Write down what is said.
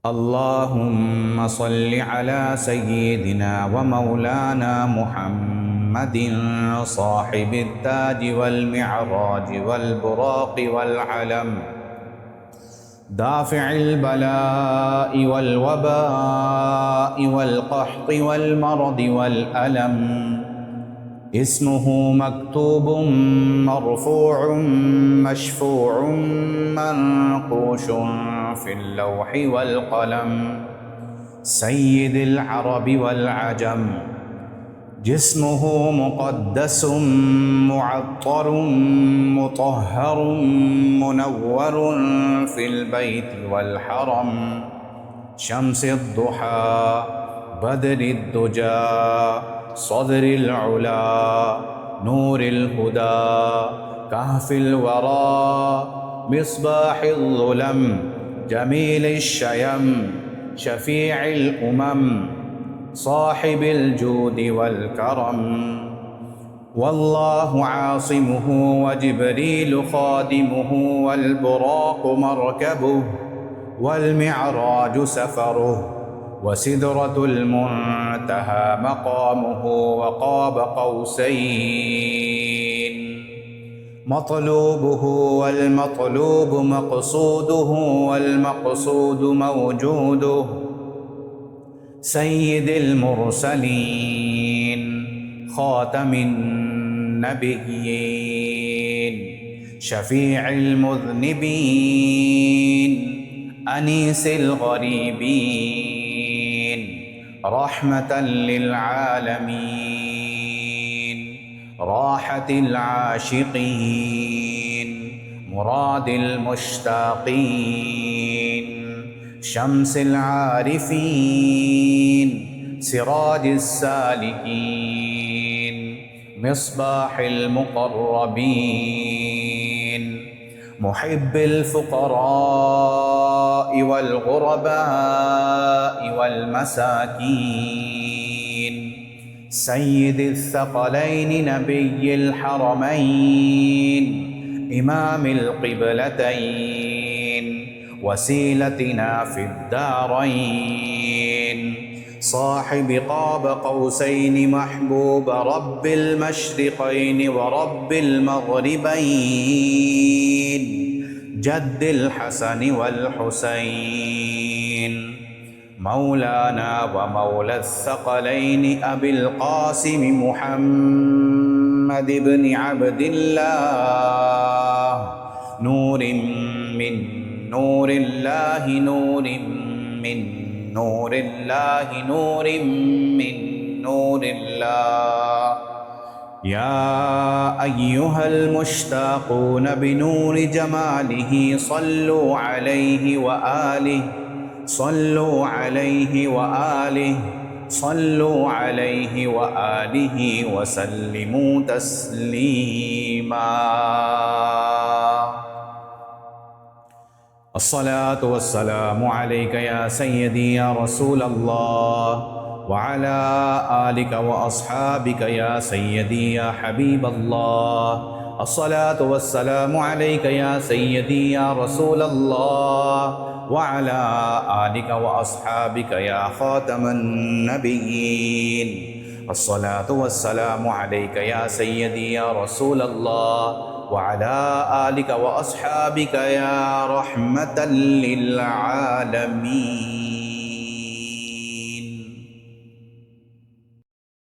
اللهم صل على سيدنا ومولانا محمد صاحب التاج والمعراج والبراق والعلم، دافع البلاء والوباء والقحط والمرض والألم، اسمه مكتوب مرفوع مشفوع منقوش في اللوح والقلم، سيد العرب والعجم، جسمه مقدس معطر مطهر منور في البيت والحرم، شمس الضحى بدر الدجى صدر العلا نور الهدى كهف الورى مصباح الظلم، جميل الشيم شفيع الأمم، صاحب الجود والكرم. والله عاصمه وجبريل خادمه والبراق مركبه والمعراج سفره وسدرة المنتهى مقامه وقاب قوسين، مطلوبه والمطلوب مقصوده والمقصود موجوده، سيد المرسلين خاتم النبيين شفيع المذنبين أنيس الغريبين رحمة للعالمين راحة العاشقين مراد المشتاقين شمس العارفين سراج السالكين مصباح المقربين محب الفقراء والغرباء والمساكين سيد الثقلين نبي الحرمين إمام القبلتين وسيلتنا في الدارين صاحب قاب قوسين محبوب رب المشرقين ورب المغربين جد الحسن والحسين مولانا ومولى الثقلين أبي القاسم محمد بن عبد الله نور من نور الله نور من نور الله نور من نور الله. يا أيها المشتاقون بنور جماله صلوا عليه وآله صلوا عليه وآله صلوا عليه وآله وسلموا تسليما. الصلاة والسلام عليك يا سيدي يا رسول الله وعلى آلك وأصحابك يا سيدي يا حبيب الله. الصلاة والسلام عليك يا سيدي يا رسول الله وعلى آلك وأصحابك يا خاتم النبيين. الصلاة والسلام عليك يا سيدي يا رسول الله وعلى آلك وأصحابك يا رحمة للعالمين.